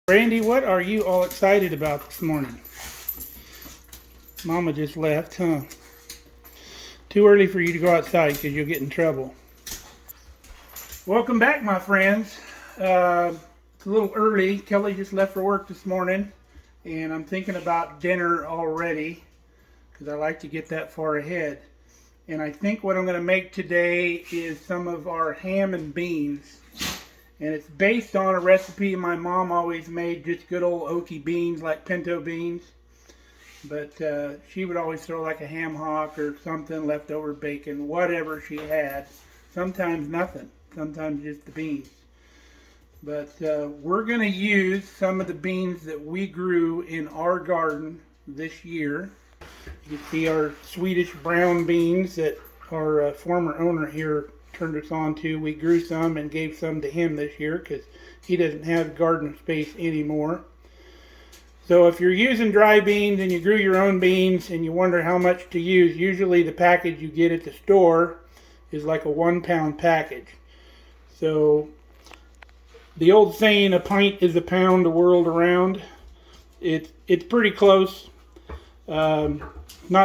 Randy, what are you all excited about this morning? Mama just left, huh? Too early for you to go outside because you'll get in trouble. Welcome back, my friends. It's a little early. Kelly just left for work this morning, and I'm thinking about dinner already because I like to get that far ahead. And I think what I'm going to make today is some of our ham and beans. And it's based on a recipe my mom always made, just good old Okie beans, like pinto beans. But she would always throw like a ham hock or something, leftover bacon, whatever she had. Sometimes nothing, sometimes just the beans. But we're going to use some of the beans that we grew in our garden this year. You can see our Swedish brown beans that our former owner here turned us on to. We grew some and gave some to him this year because he doesn't have garden space anymore. So if you're using dry beans and you grew your own beans and you wonder how much to use, usually the package you get at the store is like a 1 pound package. So the old saying, a pint is a pound the world around, it's pretty close. Not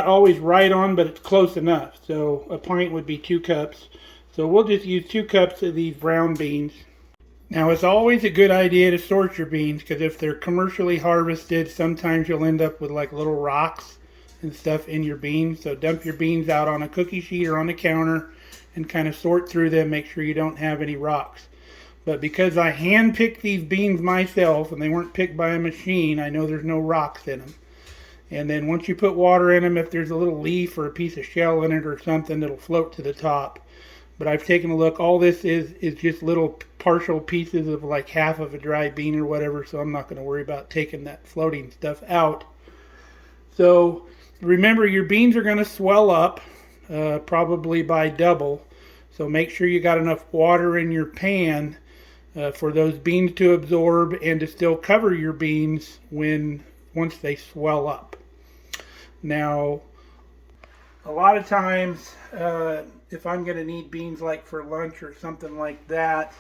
always right on, but it's close enough. So a pint would be 2 cups. So we'll just use 2 cups of these brown beans. Now it's always a good idea to sort your beans because if they're commercially harvested, sometimes you'll end up with like little rocks and stuff in your beans. So dump your beans out on a cookie sheet or on the counter and kind of sort through them, make sure you don't have any rocks. But because I hand picked these beans myself and they weren't picked by a machine, I know there's no rocks in them. And then once you put water in them, if there's a little leaf or a piece of shell in it or something, it'll float to the top. But I've taken a look. All this is just little partial pieces of like half of a dry bean or whatever, so I'm not going to worry about taking that floating stuff out. So remember, your beans are going to swell up probably by double. So make sure you got enough water in your pan for those beans to absorb and to still cover your beans once they swell up. Now, a lot of times, if I'm going to need beans like for lunch or something like that,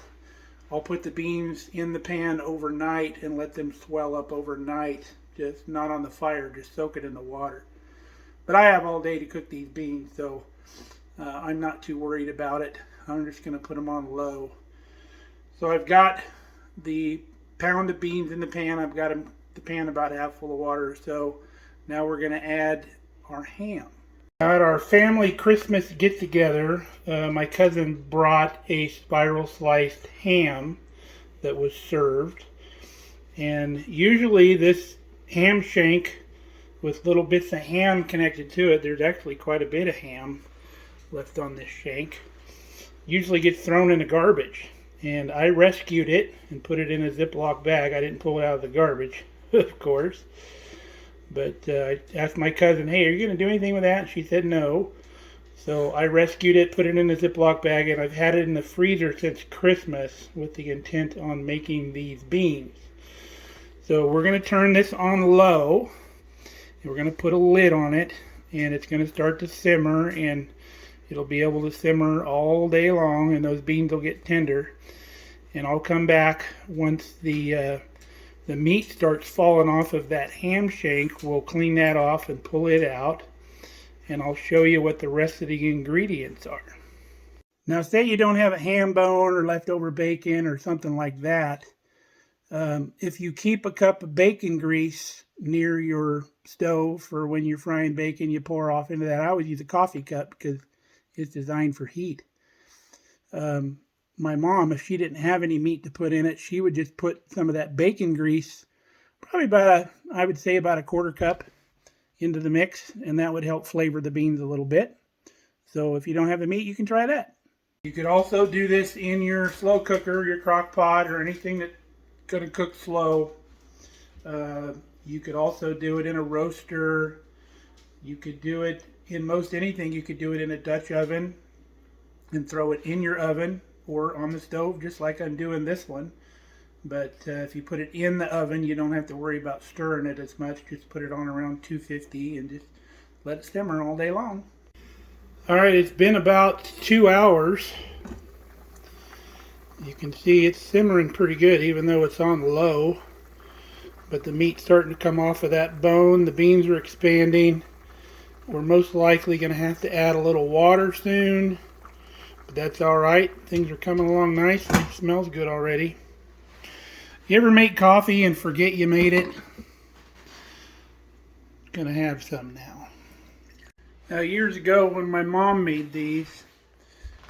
I'll put the beans in the pan overnight and let them swell up overnight. Just not on the fire, just soak it in the water. But I have all day to cook these beans, so I'm not too worried about it. I'm just going to put them on low. So I've got the pound of beans in the pan. I've got the pan about half full of water. So now we're going to add our ham. At our family Christmas get-together, my cousin brought a spiral sliced ham that was served. And usually this ham shank with little bits of ham connected to it, there's actually quite a bit of ham left on this shank, usually gets thrown in the garbage. And I rescued it and put it in a Ziploc bag. I didn't pull it out of the garbage, of course. But I asked my cousin, hey, are you going to do anything with that? And she said no. So I rescued it, put it in a Ziploc bag, and I've had it in the freezer since Christmas with the intent on making these beans. So we're going to turn this on low, and we're going to put a lid on it, and it's going to start to simmer, and it'll be able to simmer all day long, and those beans will get tender. And I'll come back once the meat starts falling off of that ham shank. We'll clean that off and pull it out, and I'll show you what the rest of the ingredients are. Now, say you don't have a ham bone or leftover bacon or something like that. If you keep a cup of bacon grease near your stove for when you're frying bacon, you pour off into that. I always use a coffee cup because it's designed for heat. My mom, if she didn't have any meat to put in it, she would just put some of that bacon grease, probably about I would say about a 1/4 cup into the mix, and that would help flavor the beans a little bit. So if you don't have the meat, you can try that. You could also do this in your slow cooker, your crock pot, or anything that's going to cook slow. You could also do it in a roaster. You could do it in most anything. You could do it in a Dutch oven and throw it in your oven or on the stove, just like I'm doing this one. But if you put it in the oven, you don't have to worry about stirring it as much. Just put it on around 250 and just let it simmer all day long. Alright, it's been about 2 hours. You can see it's simmering pretty good even though it's on low. but the meat's starting to come off of that bone. The beans are expanding. We're most likely going to have to add a little water soon, but that's all right. Things are coming along nicely. It smells good already. You ever make coffee and forget you made it? Gonna have some now. Now, years ago when my mom made these,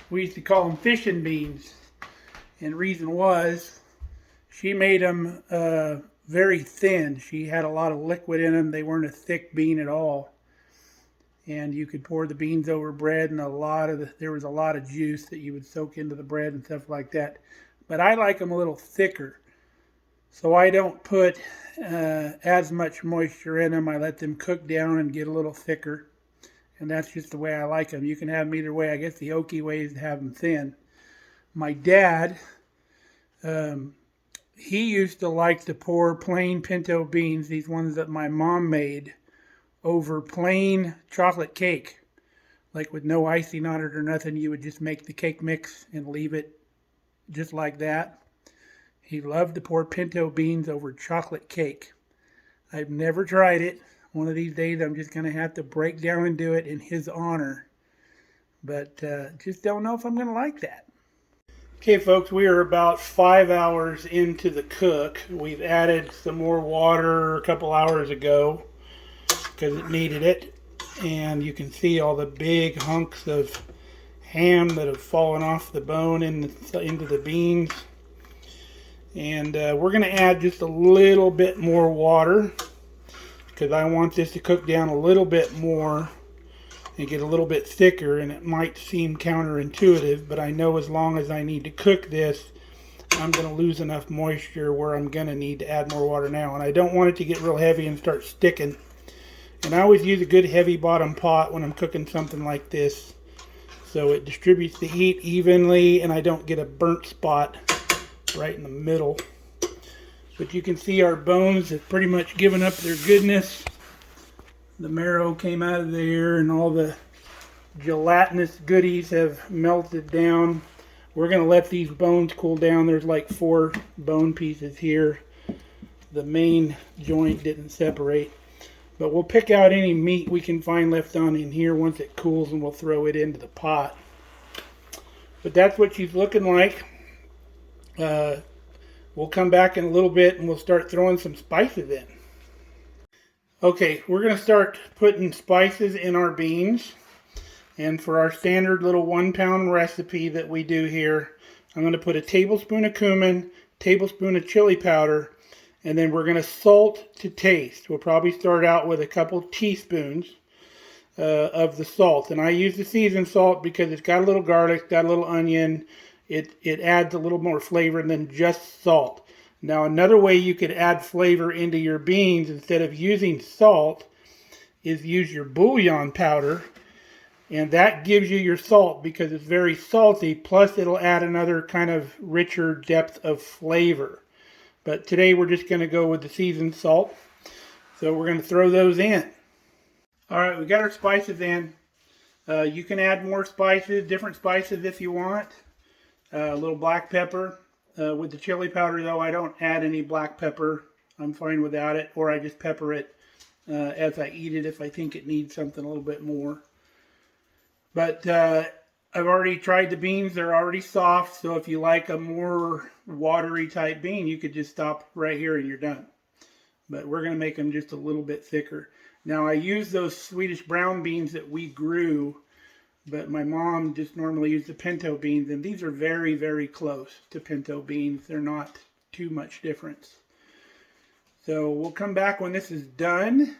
we used to call them fishing beans. And the reason was, she made them very thin. She had a lot of liquid in them. They weren't a thick bean at all. And you could pour the beans over bread, and there was a lot of juice that you would soak into the bread and stuff like that. But I like them a little thicker, so I don't put as much moisture in them. I let them cook down and get a little thicker, and that's just the way I like them. You can have them either way. I guess the Okie way is to have them thin. My dad, he used to like to pour plain pinto beans, these ones that my mom made, over plain chocolate cake, like with no icing on it or nothing. You would just make the cake mix and leave it just like that. He loved to pour pinto beans over chocolate cake. I've never tried it. One of these days I'm just going to have to break down and do it in his honor, but just don't know if I'm going to like that. Okay folks, we are about 5 hours into the cook. We've added some more water a couple hours ago because it needed it, and you can see all the big hunks of ham that have fallen off the bone into the beans. And we're going to add just a little bit more water because I want this to cook down a little bit more and get a little bit thicker. And it might seem counterintuitive, but I know as long as I need to cook this, I'm going to lose enough moisture where I'm going to need to add more water now. And I don't want it to get real heavy and start sticking. And I always use a good heavy bottom pot when I'm cooking something like this, so it distributes the heat evenly and I don't get a burnt spot right in the middle. But you can see our bones have pretty much given up their goodness. The marrow came out of there and all the gelatinous goodies have melted down. We're going to let these bones cool down. There's like 4 bone pieces here. The main joint didn't separate. But we'll pick out any meat we can find left on in here once it cools, and we'll throw it into the pot. But that's what she's looking like. We'll come back in a little bit and we'll start throwing some spices in. Okay, we're going to start putting spices in our beans. And for our standard little 1-pound recipe that we do here, I'm going to put a tablespoon of cumin, tablespoon of chili powder, and then we're going to salt to taste. We'll probably start out with a couple teaspoons of the salt. And I use the seasoned salt because it's got a little garlic, got a little onion. It adds a little more flavor than just salt. Now another way you could add flavor into your beans instead of using salt is use your bouillon powder. And that gives you your salt because it's very salty. Plus it'll add another kind of richer depth of flavor. But today we're just going to go with the seasoned salt. So we're going to throw those in. Alright, we got our spices in. You can add more spices, different spices if you want. A little black pepper. With the chili powder though, I don't add any black pepper. I'm fine without it. Or I just pepper it as I eat it if I think it needs something a little bit more. But I've already tried the beans. They're already soft. So if you like a more watery type bean, you could just stop right here and you're done. But we're going to make them just a little bit thicker. Now I use those Swedish brown beans that we grew, but my mom just normally used the pinto beans, and these are very, very close to pinto beans. They're not too much difference. So we'll come back when this is done,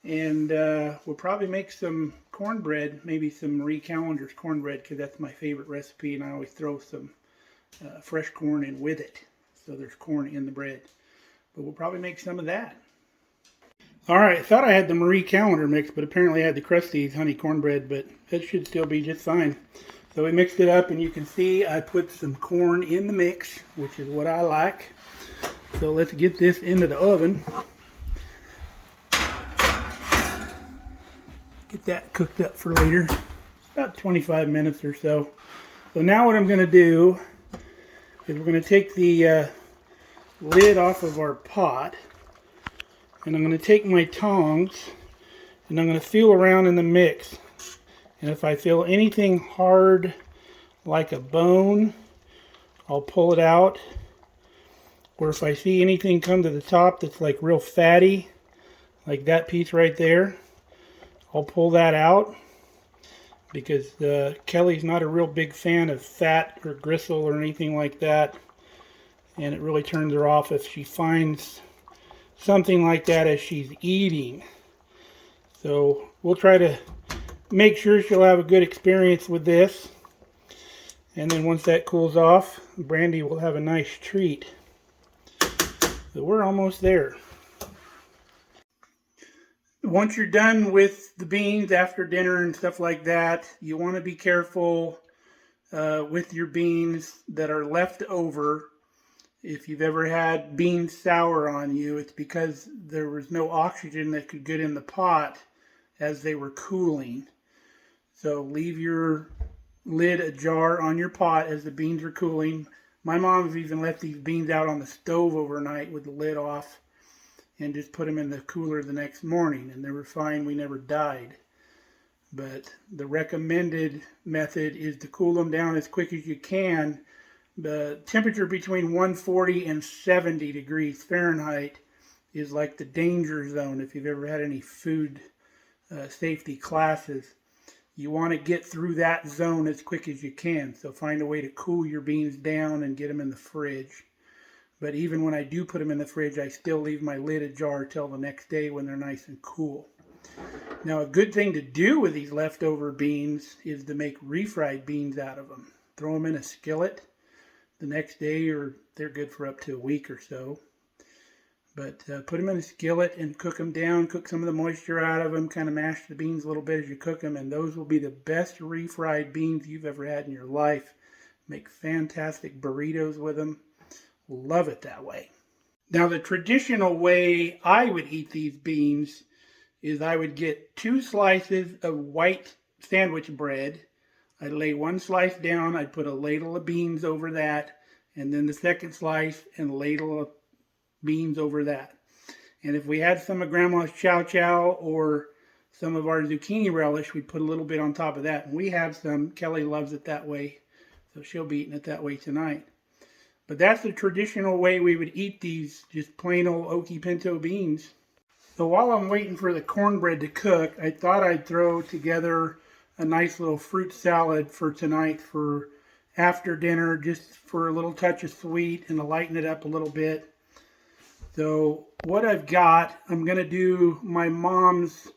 and we'll probably make some cornbread, maybe some Marie Callender's cornbread, because that's my favorite recipe, and I always throw some fresh corn in with it. So there's corn in the bread. But we'll probably make some of that. Alright, I thought I had the Marie Callender mix, but apparently I had the Krusteaz honey cornbread, but it should still be just fine. So we mixed it up, and you can see I put some corn in the mix, which is what I like. So let's get this into the oven. Get that cooked up for later. About 25 minutes or so. So now what I'm going to do is we're going to take the lid off of our pot. And I'm going to take my tongs and I'm going to feel around in the mix. And if I feel anything hard like a bone, I'll pull it out. Or if I see anything come to the top that's like real fatty, like that piece right there, I'll pull that out. Because Kelly's not a real big fan of fat or gristle or anything like that. And it really turns her off if she finds something like that as she's eating. So we'll try to make sure she'll have a good experience with this. And then once that cools off, Brandy will have a nice treat. So we're almost there. Once you're done with the beans after dinner and stuff like that, you want to be careful with your beans that are left over. If you've ever had beans sour on you, it's because there was no oxygen that could get in the pot as they were cooling. So leave your lid ajar on your pot as the beans are cooling. My mom's even left these beans out on the stove overnight with the lid off and just put them in the cooler the next morning, and they were fine. We never died. But the recommended method is to cool them down as quick as you can. The temperature between 140 and 70 degrees Fahrenheit is like the danger zone if you've ever had any food safety classes. You want to get through that zone as quick as you can. So find a way to cool your beans down and get them in the fridge. But even when I do put them in the fridge, I still leave my lid ajar till the next day when they're nice and cool. Now, a good thing to do with these leftover beans is to make refried beans out of them. Throw them in a skillet the next day, or they're good for up to a week or so. But put them in a skillet and cook them down, cook some of the moisture out of them, kind of mash the beans a little bit as you cook them, and those will be the best refried beans you've ever had in your life. Make fantastic burritos with them. Love it that way. Now, the traditional way I would eat these beans is I would get 2 slices of white sandwich bread. I'd lay 1 slice down, I'd put a ladle of beans over that, and then the second slice and ladle of beans over that. And if we had some of Grandma's chow chow or some of our zucchini relish, we'd put a little bit on top of that. And we have some. Kelly loves it that way, so she'll be eating it that way tonight. But that's the traditional way we would eat these, just plain old Okie pinto beans. So while I'm waiting for the cornbread to cook, I thought I'd throw together a nice little fruit salad for tonight for after dinner, just for a little touch of sweet and to lighten it up a little bit. So what I've got, I'm going to do my mom's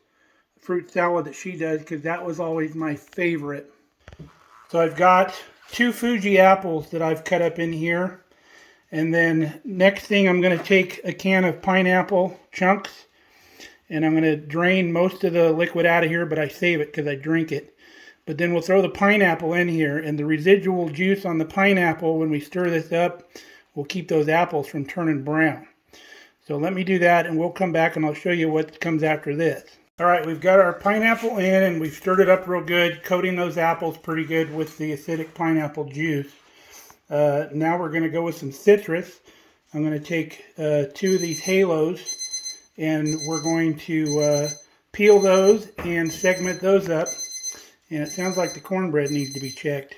fruit salad that she does because that was always my favorite. So I've got 2 Fuji apples that I've cut up in here. And then next thing, I'm going to take a can of pineapple chunks and I'm going to drain most of the liquid out of here, but I save it because I drink it. But then we'll throw the pineapple in here, and the residual juice on the pineapple, when we stir this up, will keep those apples from turning brown. So let me do that, and we'll come back and I'll show you what comes after this. All right, we've got our pineapple in, and we've stirred it up real good, coating those apples pretty good with the acidic pineapple juice. Now we're going to go with some citrus. I'm going to take 2 of these halos, and we're going to peel those and segment those up. And it sounds like the cornbread needs to be checked.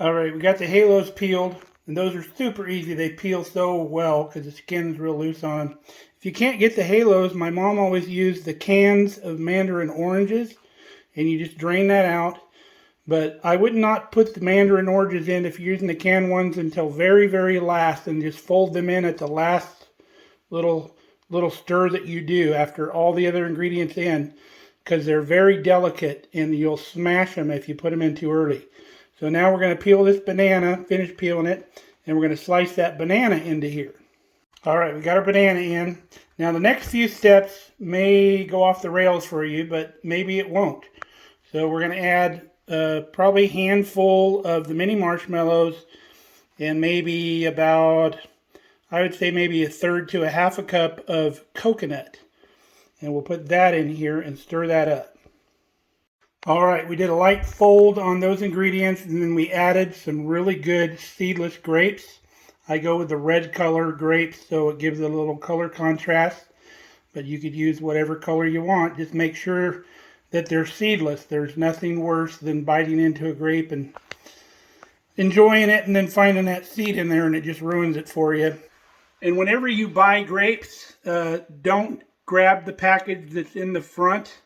All right, we got the halos peeled, and those are super easy. They peel so well because the skin's real loose on them. If you can't get the halos, my mom always used the cans of mandarin oranges, and you just drain that out. But I would not put the mandarin oranges in if you're using the canned ones until very, very last, and just fold them in at the last little stir that you do after all the other ingredients in, because they're very delicate and you'll smash them if you put them in too early. So now we're going to peel this banana, finish peeling it, and we're going to slice that banana into here. All right, we got our banana in. Now the next few steps may go off the rails for you, but maybe it won't. So we're going to add probably a handful of the mini marshmallows and maybe about, I would say maybe 1/3 to 1/2 cup of coconut. And we'll put that in here and stir that up. All right, we did a light fold on those ingredients, and then we added some really good seedless grapes. I go with the red color grapes, so it gives it a little color contrast. but you could use whatever color you want. Just make sure that they're seedless. There's nothing worse than biting into a grape and enjoying it and then finding that seed in there and it just ruins it for you. And whenever you buy grapes, don't grab the package that's in the front.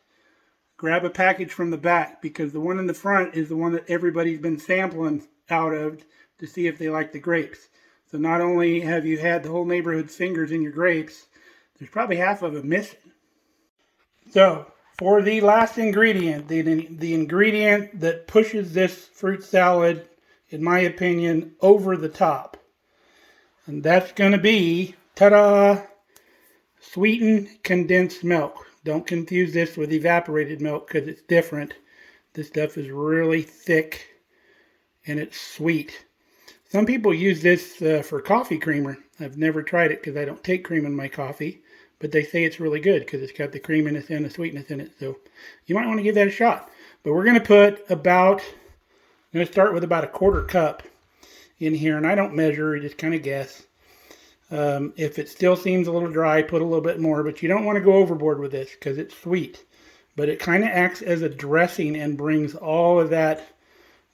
Grab a package from the back, because the one in the front is the one that everybody's been sampling out of to see if they like the grapes. So not only have you had the whole neighborhood's fingers in your grapes, there's probably half of them missing. So for the last ingredient, the ingredient that pushes this fruit salad, in my opinion, over the top. And that's going to be, ta-da, sweetened condensed milk. Don't confuse this with evaporated milk because it's different. This stuff is really thick and it's sweet. Some people use this for coffee creamer. I've never tried it because I don't take cream in my coffee. But they say it's really good because it's got the creaminess and the sweetness in it. So you might want to give that a shot. But we're going to put about, I'm going to start with about a 1/4 cup in here. And I don't measure, I just kind of guess. If it still seems a little dry, put a little bit more. But you don't want to go overboard with this because it's sweet. But it kind of acts as a dressing and brings all of that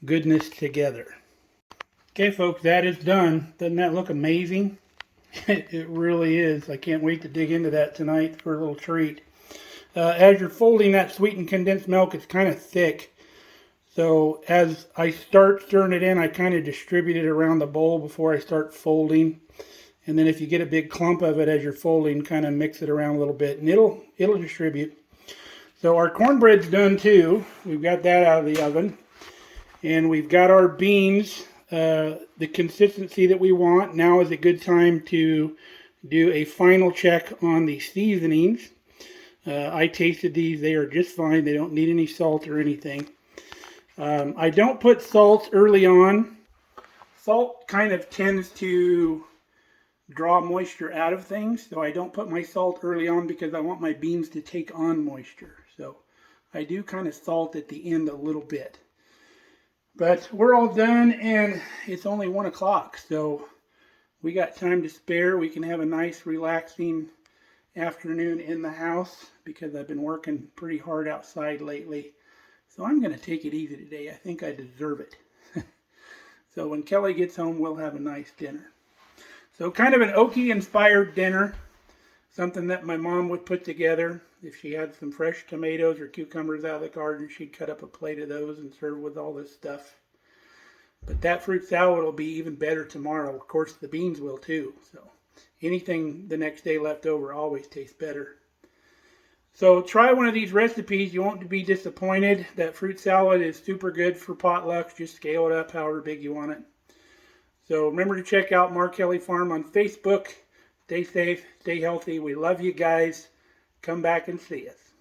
goodness together. Okay, folks, that is done. Doesn't that look amazing? It really is. I can't wait to dig into that tonight for a little treat. As you're folding that sweetened condensed milk, it's kind of thick. So as I start stirring it in, I kind of distribute it around the bowl before I start folding. And then if you get a big clump of it as you're folding, kind of mix it around a little bit, and it'll distribute. So our cornbread's done too. We've got that out of the oven. And we've got our beans the consistency that we want. Now is a good time to do a final check on the seasonings. I tasted these. They are just fine. They don't need any salt or anything. I don't put salt early on. Salt kind of tends to draw moisture out of things, so I don't put my salt early on because I want my beans to take on moisture. So I do kind of salt at the end a little bit. But we're all done and it's only 1 o'clock, so we got time to spare. We can have a nice relaxing afternoon in the house because I've been working pretty hard outside lately. So I'm going to take it easy today. I think I deserve it. So when Kelly gets home, we'll have a nice dinner. So kind of an Okie inspired dinner. Something that my mom would put together. If she had some fresh tomatoes or cucumbers out of the garden, she'd cut up a plate of those and serve with all this stuff. But that fruit salad will be even better tomorrow. Of course, the beans will too. So anything the next day left over always tastes better. So try one of these recipes. You won't be disappointed. That fruit salad is super good for potlucks. Just scale it up however big you want it. So remember to check out Mark Kelly Farm on Facebook. Stay safe, stay healthy. We love you guys. Come back and see us.